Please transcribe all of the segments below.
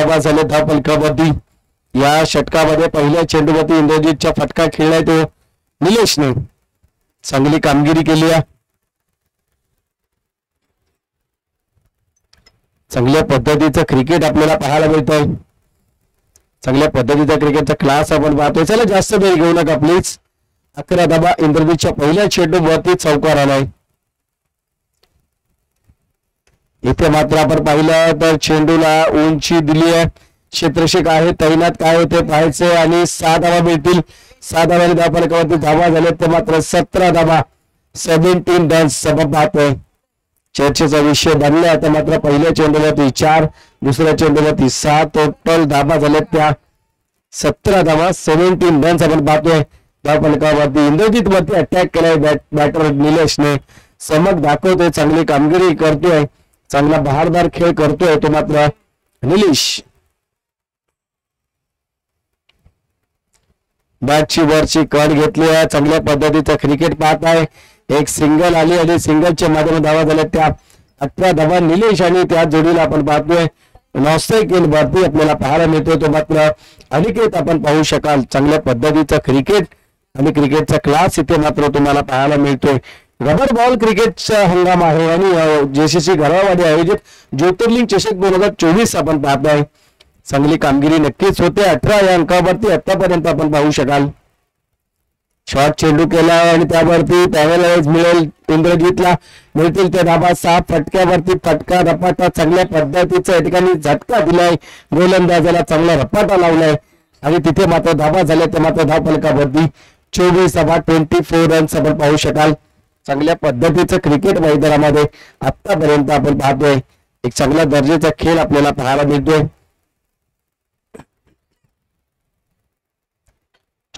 धावा झाले धाव फलकावरती। या षटकामध्ये पहिल्या चेंडूवरती इंद्रजितचा फटका खेळलाय तो निलेशने चांगली कामगिरी केली आहे। चांगल्या पद्धतीचं क्रिकेट आपल्याला पाहायला मिळतंय। चांगल्या पद्धतीचा क्रिकेटचा क्लास आपण पाहतोय। चला जास्त वेळ घेऊ नका प्लीज। 11 धावा इंद्रजितच्या पहिल्या चेंडूवरती चौकार आलाय। इथे मात्र आपण पाहिलं तर चेंडूला उंची दिली आहे, क्षेत्ररक्षक आहे तैनात, काय होते पाहायचे आणि 6 धावा मिळतील। 6 धावांनी धाव फलकावरती धावा झाले ते मात्र 17 धावा 17 रन्स सबब पाहतोय। चर्चेचा विषय बनला आता मात्र पहिल्या चेंडूवरती 4, दुसऱ्या चेंडूवरती 6, टोटल धावा झाल्या त्या 17 धावा 17 रन्स आपण पाहतोय। धाव फलकावरती इंद्रजित वरती अटॅक केलाय बॅटर निलेशने, चमक दाखवतोय, चांगली कामगिरी करतोय, चांगला बहारदार खेळ करतोय तो मात्र निलेश। बॅटची वरची कट घेतली आहे, चांगल्या पद्धतीचं क्रिकेट पाहत आहे। एक सिंगल आली आणि सिंगलच्या माध्यमातून धावा झाल्या त्या 18 धावा निलेश आणि त्या जोडीला आपण पाहतोय नॉस्ट्राइक वरती आपल्याला पाहायला मिळतोय तो मात्र अनिकेत आपण पाहू शकाल। चांगल्या पद्धतीचं क्रिकेट आणि क्रिकेटचा क्लास इथे मात्र तुम्हाला पाहायला मिळतोय। रबर बॉल क्रिकेटचा हंगाम आहे आणि जेसीसी घरावाडी आयोजित ज्योतिर्लिंग चषक 2024 आपण पाहतोय। चांगली कामगिरी नक्कीच होते। 18 या अंकावरती आतापर्यंत आपण पाहू शकाल। शॉर्ट चेंडू केला आणि त्यावरती पॅनलाइज मिळेल इंद्रजितला, मिळतील त्या धावा। 6 फटक्यावरती फटका रपाटा चांगल्या पद्धतीचा या ठिकाणी झटका दिलाय, गोलंदाजाला चांगला रपाटा लावलाय आणि तिथे मात्र धावा झाल्या त्या मात्र धाव फलकावरती 24 धावा 24 रन्स आपण पाहू शकाल। चांगल्या पद्धतीचं क्रिकेट मैदानामध्ये आतापर्यंत आपण पाहतोय। एक चांगल्या दर्जाचा खेळ आपल्याला पाहायला मिळतोय।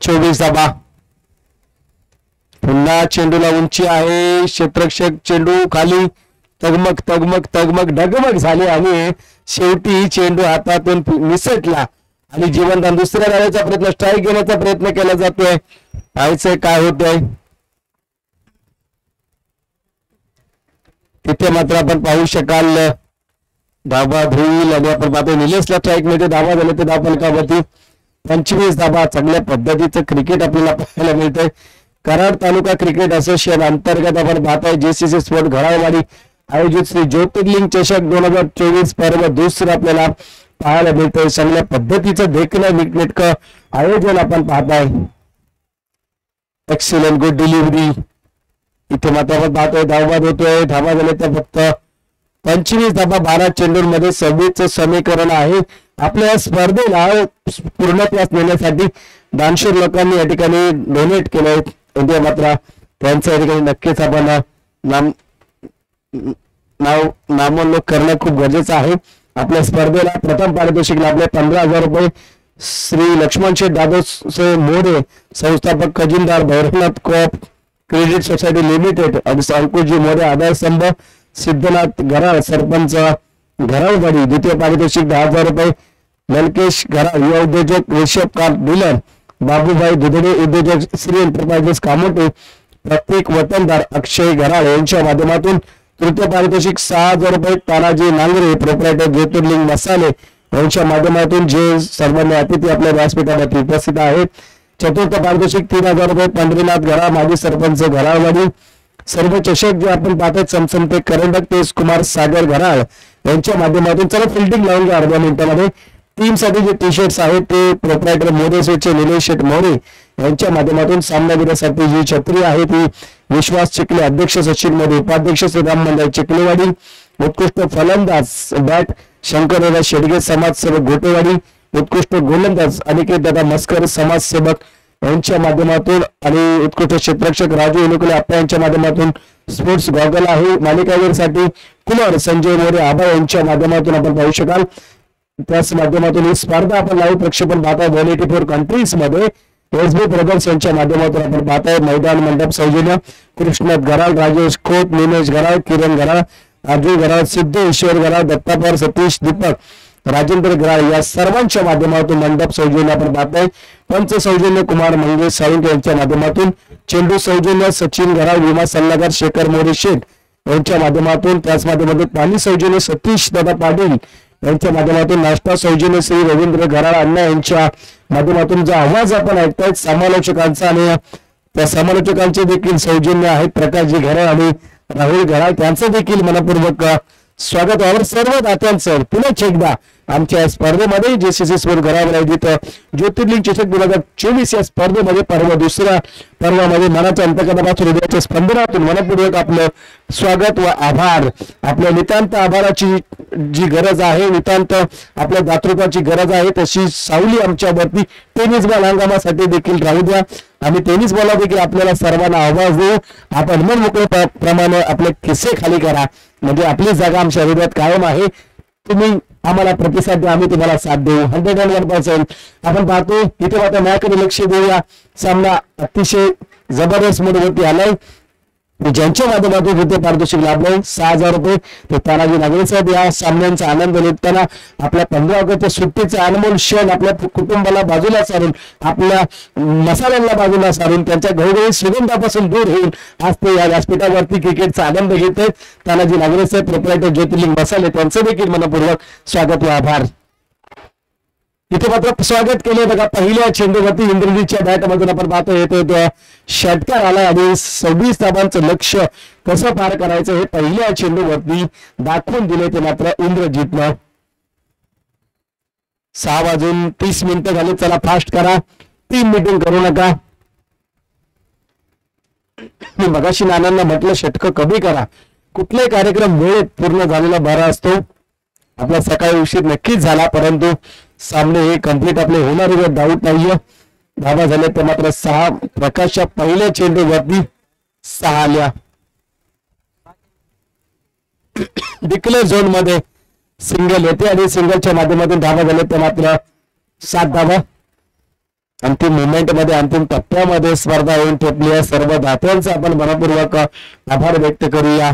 24 धावा, पुन्हा चेंडूला उंची आहे, क्षेत्ररक्षक चेंडू खाली तगमग तगमग तगमग डगमग झाले आणि शेवटी चेंडू हातातून निसटला आणि जीवनदान दुसऱ्या डावाचा प्रयत्न, स्ट्राईक घेण्याचा प्रयत्न केला जातोय। पाहायचंय काय होतंय तिथे मात्र आपण पाहू शकाल धावा धुईल आणि आपण पाहतोय निलेशला स्ट्राईक मध्ये धावा झाले ते धाव फलकावरती 25 धावा। चांगल्या पद्धतीचं क्रिकेट आपल्याला पाहायला मिळतंय। कराड तालुका क्रिकेट असोसिएशन अंतर्गत आपण पाहतोय जेसीसी स्पोर्ट घरावाडी आयोजित श्री ज्योतिर्लिंग चषक 2024 स्पर्धा दुसरं आपल्याला पाहायला मिळतंय। चांगल्या पद्धतीचं देखणं नीटनेटकं आयोजन आपण पाहताय। एक्सलंट गुड डिलिव्हरी इथे मात्र आपण पाहतोय धावबाद होतोय। धावा झाले तर फक्त 25 धावा 12 चेंडूंमध्ये 26चं समीकरण आहे। आपल्या स्पर्धेला पूर्णत्वास नेण्यासाठी दानशूर लोकांनी या ठिकाणी डोनेट केलंय इंडिया मात्र त्यांचं या ठिकाणी नक्कीच आपण नामोल्लेख करणं खूप गरजेचं आहे। आपल्या स्पर्धेला प्रथम पारितोषिक लाभले 15,000 रुपये श्री लक्ष्मण शेठ दादोसे मोरे संस्थापक खजिनदार Bhairavnath co-op credit society limited आणि अंकुशजी मोरे आधारस्तंभ सिद्धनाथ घराळ सरपंच घराळवाडी। द्वितीय पारितोषिक 10,000 रुपये ललकेश घराळ युवा उद्योजक ऋषभ कार डीलर बाबूभाई दुधडे उद्योजक श्री एंटरप्राइजेस कामोटे प्रत्येक वतनदार अक्षय घराळ यांच्या माध्यमातून। तृतीय पारितोषिक 6,000 रुपये तानाजी नांगरे प्रोप्रायटर ज्योतिर्लिंग मसाले यांच्या माध्यमातून जे सर्वांनी अतिथी आपल्या व्यासपीठावरती उपस्थित आहेत। चतुर्थ पारितोषिक 3,000 रुपये पंढरीनाथ घराळ माजी सरपंच घराळवाडी। सर्व चषक जे आपण पाहतोय चमचमते करंडक तेज कुमार सागर घराळ यांच्या माध्यमातून। चला फिल्डिंग लावून घ्या अर्ध्या मिनिटांमध्ये। टीम साठी जे टी शर्ट्स आहेत ते प्रोप्रायटर मोरेचे निलेश शेठ मोरे यांच्या माध्यमातून। सामनावीरासाठी जी छत्री आहे ती विश्वास चिखले अध्यक्ष सचिन मोरे उपाध्यक्ष श्रीराम मंडळ चिखलेवाडी। उत्कृष्ट फलंदाज बॅट शंकरदादा शेडगे समाजसेवक घोटेवाडी। उत्कृष्ट गोलंदाज अनिकेत दादा मस्कर समाजसेवक यांच्या माध्यमातून आणि उत्कृष्ट क्षेत्ररक्षक राजू इनुकले आप्पा यांच्या माध्यमातून स्पोर्ट्स गॉगल आहे। मालिकावीरसाठी कुमार संजय मोरे आबा यांच्या माध्यमातून आपण पाहू शकाल। त्याच माध्यमातून ही स्पर्धा आपण लाईव्ह प्रक्षेपण पाहताय 184 कंट्रीज मध्ये। एसबी ब्रदर्स यांच्या माध्यमातून आपण पाहताय। मैदान मंडप सौजन्य कृष्णात घराळ राजेश खोत निमेश घराळ किरण घराळ अर्जुन घराळ सिद्धू ईश्वर घराळ दत्तापर सतीश दीपक राजेंद्र घराळ या सर्वांच्या माध्यमातून मंडप सौजन्य आपण पाहताय। पंच सौजन्य कुमार मंगेश साळुंके यांच्या माध्यमातून। चेंडू सौजन्य सचिन घराळ विमा सल्लागार शेखर मोरे शेठ यांच्या माध्यमातून। त्याच माध्यमातून पाणी सौजन्य सतीश दादा पाटील यांच्या माध्यमातून नाश्ता सौजन्य श्री रवींद्र घराळ अण्णा यांच्या माध्यमातून जो आवाज आपण ऐकताय समालोचकांचा आणि त्या समालोचकांचे देखील सौजन्य आहेत प्रकाशजी घराळ आणि राहुल घराळ त्यांचं देखील मनपूर्वक स्वागत आहे. सर्व दात्यांचं पुन्हा एकदा आमच्या स्पर्धेमध्ये JCC स्पोर्ट घरावर आयोजित ज्योतिर्लिंग चषक 2024 या स्पर्धेमध्ये पर्व दुसऱ्या पर्वामध्ये मनाच्या अंतकरणापासून हृदयाच्या स्पंदनातून मनपूर्वक आपलं स्वागत व आभार. आपल्या नितांत आभाराची जी गरज आहे, नितांत आपल्या दातृत्वाची गरज आहे, तशी सावली आमच्यावरती टेनिस बॉल हंगामासाठी देखील राहू द्या. आणि टेनिस बॉलला देखील आपल्याला सर्वांना आवाज देऊ. आपण मन मोकळे प्रमाणे आपले खिसे खाली करा, म्हणजे आपली जागा आमच्या हृदयात कायम आहे. तुम्ही आम्हाला प्रतिसाद द्या, आम्ही तुम्हाला साथ देऊ. 101%. आपण पाहतो इथे मात्र मॅचकडे लक्ष देऊया. सामना अतिशय जबरदस्त मोडवरती आलाय. ज्यांच्या माध्यमातून इथे पारितोषिक लाभलंय 6,000 रुपये ते तानाजी नागरे साहेब या सामन्यांचा आनंद लुटताना आपल्या 15 ऑगस्टच्या सुट्टीचा अनमोल क्षण आपल्या कुटुंबाला बाजूला सारून, आपल्या मसाल्यांना बाजूला सारून, त्यांच्या घवघवीत सुगंधापासून दूर होऊन आज ते या व्यासपीठावरती क्रिकेटचा आनंद घेत आहेत. तानाजी नागरे साहेब प्रोप्रायटर ज्योतिर्लिंग मसाले त्यांचं देखील मनपूर्वक स्वागत व आभार. इथे मात्र स्वागत केले बघा पहिल्या चेंडूवरती इंद्रजीतच्या बॅटमधून आपण पाहतो येतो षटकार आला आणि 26 धावांचं लक्ष कसं पार करायचं हे पहिल्या चेंडूवरती दाखवून दिले ते मात्र इंद्रजीतनं. 6:30 झाले. चला फास्ट करा, 3 मीटिंग करू नका. मी मगाशी नानांना म्हटलं षटक कमी करा. कुठलाही कार्यक्रम वेळेत पूर्ण झालेला बरा असतो. आपला सकाळी उशीर नक्कीच झाला, परंतु सामने हे कम्प्लीट आपले होणार डाऊट नाहीये. धावा झाल्या ते मात्र 6. प्रकाशच्या पहिल्या चेंडूवरती 6 आल्या. डिक्लेअर झोन मध्ये सिंगल येते आणि सिंगलच्या माध्यमातून धावा झाल्या ते मात्र 7 धावा. अंतिम मुवमेंट मध्ये, अंतिम टप्प्यामध्ये स्पर्धा येऊन ठेपली आहे. सर्व दात्यांचा आपण मनपूर्वक आभार व्यक्त करूया.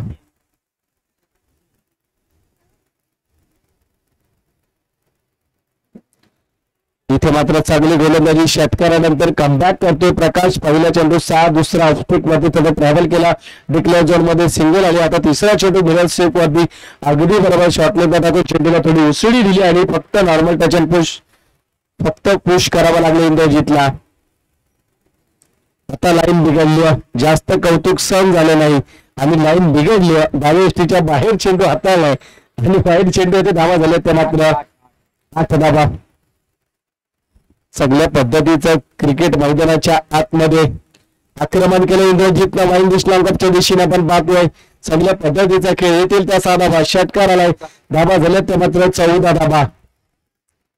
इथे मात्र चांगली गोलंदाजी षटकारानंतर कमबॅक करतोय प्रकाश. पहिला चेंडू 6, दुसरा ऑफस्पिक वरती त्याने ट्रॅव्हल केला. डिक्लेअर झोन मध्ये सिंगल आली. आता तिसरा चेंडू मिडल स्ट्रिक वरती अगदी बरोबर शॉटने टाकून चेंडूला थोडी उसळी दिली आणि फक्त नॉर्मल टच अँड पुश, फक्त पुश करावं लागलं इंद्रजीतला. आता लाईन बिघडली, जास्त कौतुक सहन झालं नाही आणि लाईन बिघडली. डाव्या यष्टीच्या बाहेर चेंडू हाताळलाय आणि वाईट चेंडू येथे धावा झाले ते मात्र 8 धावा. सगळ्या पद्धतीचं क्रिकेट मैदानाच्या आतमध्ये आक्रमण केलं इंद्रजीतनं. वाईन दिशलांकच्या दिशेने आपण पाहतोय सगळ्या पद्धतीचा खेळ. येतील त्या 6 धावा. षटकार आलाय. धावा झाल्या ते मात्र 14 धावा.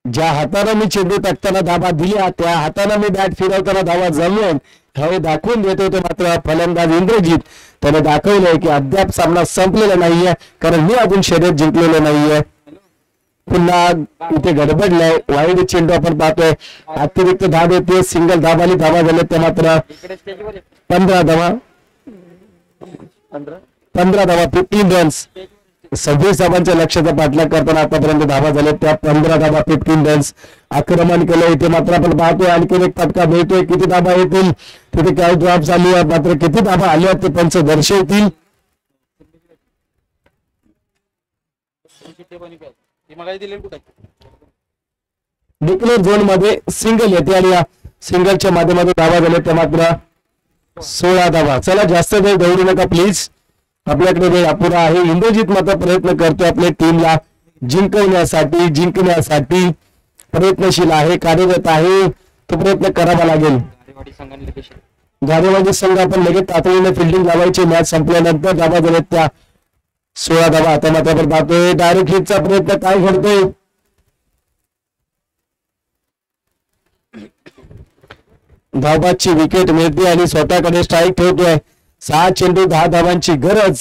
ज्या हाताने मी चेंडू टाकताना धावा दिल्या, त्या हाताने मी बॅट फिरवताना धावा जमवेन हे दाखवून देतो ते मात्र फलंदाज इंद्रजीत. त्याने दाखवलंय की अद्याप सामना संपलेला नाहीये, कारण मी अजून शर्यत जिंकलेलं नाहीये. पुन्हा इथे गडबडलाय. वाईड चेंडू आपण पाहतोय. अतिरिक्त धाव येते. सिंगल धाव आली. धावा झाले ते मात्र 15 धावा. 15 धावा, 15 रन्स. 26 धावांच्या लक्ष्याचा पाठलाग करताना आतापर्यंत धावा झाल्या त्या 15 धावा, 15 रन्स. आक्रमण केलं. इथे मात्र आपण पाहतोय आणखी एक फटका मिळतोय. किती धावा येतील तिथे काय ड्रॉप झाली आहे, मात्र किती धावा आल्या ते पंच दर्शवतील. डिक्लेअर झोन मध्ये सिंगल येते आणि या सिंगलच्या माध्यमातून धावा झाल्या त्या मात्र 16 धावा. चला जास्त वेळ दौडू नका प्लीज, आपल्याकडे वेळ अपुरा आहे. इंद्रजीत मात्र प्रयत्न करतोय आपल्या टीमला जिंकण्यासाठी प्रयत्नशील आहे, कार्यरत आहे. तो प्रयत्न करावा लागेल. गाडेवाडी संघ आपण लगेच तातडीने फिल्डिंग लावायची. मॅच संपल्यानंतर धावा झाल्यात त्या 16 धावा. आता मात्र आपण पाहतोय डायरेक्ट हिटचा प्रयत्न काय घडतोय. धावबादची विकेट मिळते आणि स्वतःकडे स्ट्राईक ठेवतोय. 6 चेंडू 10 धावांची गरज.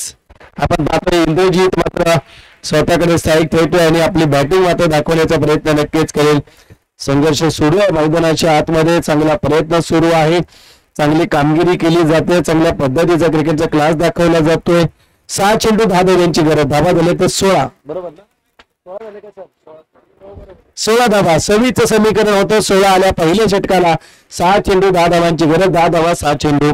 आपण पाहतोय इंद्रजीत मात्र स्वतःकडे स्ट्राईक ठेवतोय आणि आपली बॅटिंग मात्र दाखवण्याचा प्रयत्न नक्कीच करेल. संघर्ष सुरू आहे मैदानाच्या आतमध्ये. चांगला प्रयत्न सुरू आहे. चांगली कामगिरी केली जाते. चांगल्या पद्धतीचा क्रिकेटचा क्लास दाखवला जातोय. 6 चेंडू 10 धावांची गरज. धावा झाले तर 16. बरोबर ना, 16 धावा. 26चं समीकरण होतं. 16 आल्या पहिल्या षटकाला. 6 चेंडू 10 धावांची गरज. 10 धावा 6 चेंडू.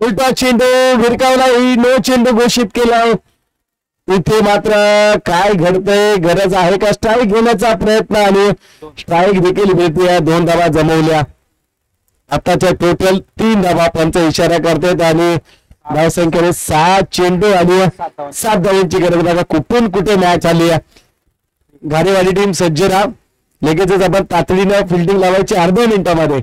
उलटा चेंडू भिरकावला, नो चेंडू घोषित केला. इथे मात्र काय घडतंय, गरज आहे का स्ट्राईक घेण्याचा प्रयत्न आणि स्ट्राईक देखील मिळते. 2 धावा जमवल्या. आताच्या टोटल 3 धावा पंच इशारा करतात आणि धावसंख्येने 6 चेंडू आणि 7 धावांची गरज. बघा कुठून कुठे मॅच आली. घारेवाडी टीम सज्ज राहा. लगेचच आपण तातडीनं फिल्डिंग लावायची अर्ध्या मिनिटामध्ये.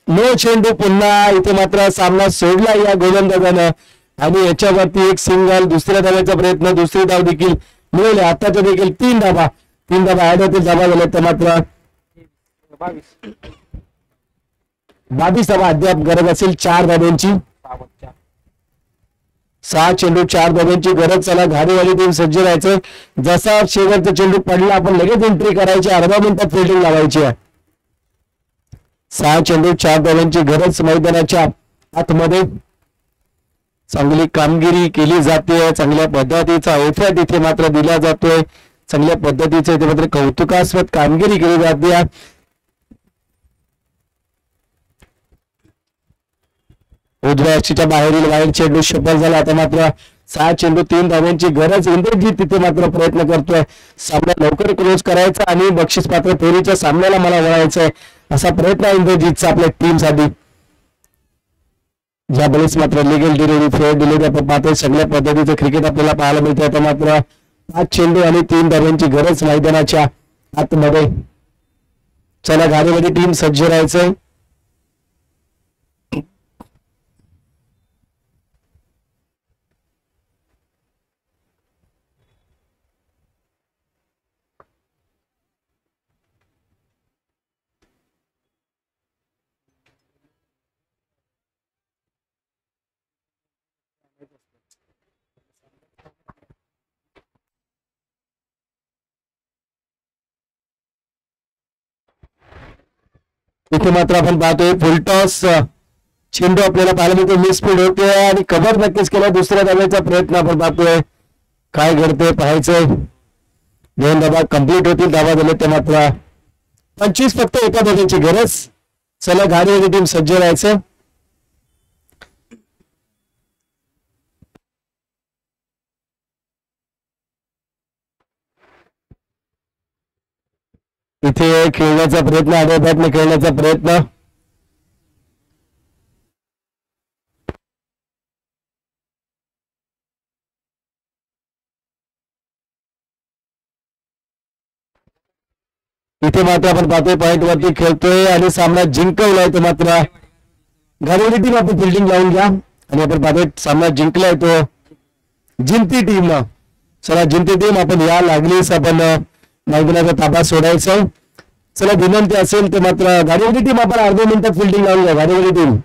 नो चेंडू पुन्हा. इथे मात्र सामना सोडला या गोलंदाजानं आणि याच्यावरती एक सिंगल. दुसऱ्या धाव्याचा प्रयत्न, दुसरी धाव देखील मिळवली. आताच्या देखील 3 धावा ऍड होतील. धावा झाल्या तर मात्र 22 धावा अद्याप गरज असेल 4 धाब्यांची. 6 चेंडू 4 धाब्यांची गरज. चला घारेवाडी टीम सज्ज राहायचं. जसा शेवटचा चेंडू पडला आपण लगेच एंट्री करायची. अर्ध्या मिनिटात फिल्डिंग लावायची आहे. 6 चेंडू 4 धाब्यांची गरज. मैदानाच्या आतमध्ये चांगली कामगिरी केली जाते. चांगल्या पद्धतीचा एफर्ट इथे मात्र दिला जातोय. चांगल्या पद्धतीचे इथे मात्र कौतुकास्पद कामगिरी केली जाते. उजव्या अक्षीच्या बाहेरील वाईट चेंडू सफल झाला. आता मात्र 6 चेंडू 3 धाव्यांची गरज. इंद्रजित तिथे मात्र प्रयत्न करतोय सामना लवकर क्लोज करायचा आणि बक्षीस पात्र फेरीच्या सामन्याला मला वळायचंय असा प्रयत्न आहे इंद्रजितचा आपल्या टीम साठी. ज्या वेळेस मात्र लिगल डिलिव्हरी फेअर डिलिव्हरी आपण पाहतोय. सगळ्या पद्धतीचं क्रिकेट आपल्याला पाहायला मिळतंय. आता मात्र 5 चेंडू आणि 3 धाव्यांची गरज मैदानाच्या आतमध्ये. चला घारेवाडी टीम सज्ज राहायचंय. इथे मात्र आपण पाहतोय फुलटॉस चेंडू आपल्याला पाहायला मिळतो. मिस स्पीड होते आणि कव्हर नक्कीच केला. दुसऱ्या धाव्याचा प्रयत्न आपण पाहतोय. काय घडतंय पाहायचंय. 2 धावा कंप्लीट होतील. धावा झाले ते मात्र 25 फक्त एका धाव्याची गरज. चला घारेवाडी टीम सज्ज राहायचं. इथे खेळण्याचा प्रयत्न, आडव्यातनं खेळण्याचा प्रयत्न. इथे मात्र आपण पाहतोय पॉइंट वरती खेळतोय आणि सामना जिंकवलाय. तो मात्र घारेवाडी टीम आपण फिल्डिंग लावून घ्या आणि आपण पाहतोय सामना जिंकलाय तो जिंती टीम न. चला जिंती टीम आपण या लागलीच आपण मैदानाचा ताबा सोडायचा. चला विनंती असेल ते मात्र घारेवाडी टीम आपण अर्ध्या मिनिटात फिल्डिंग लावून घ्या. घारेवाडी टीम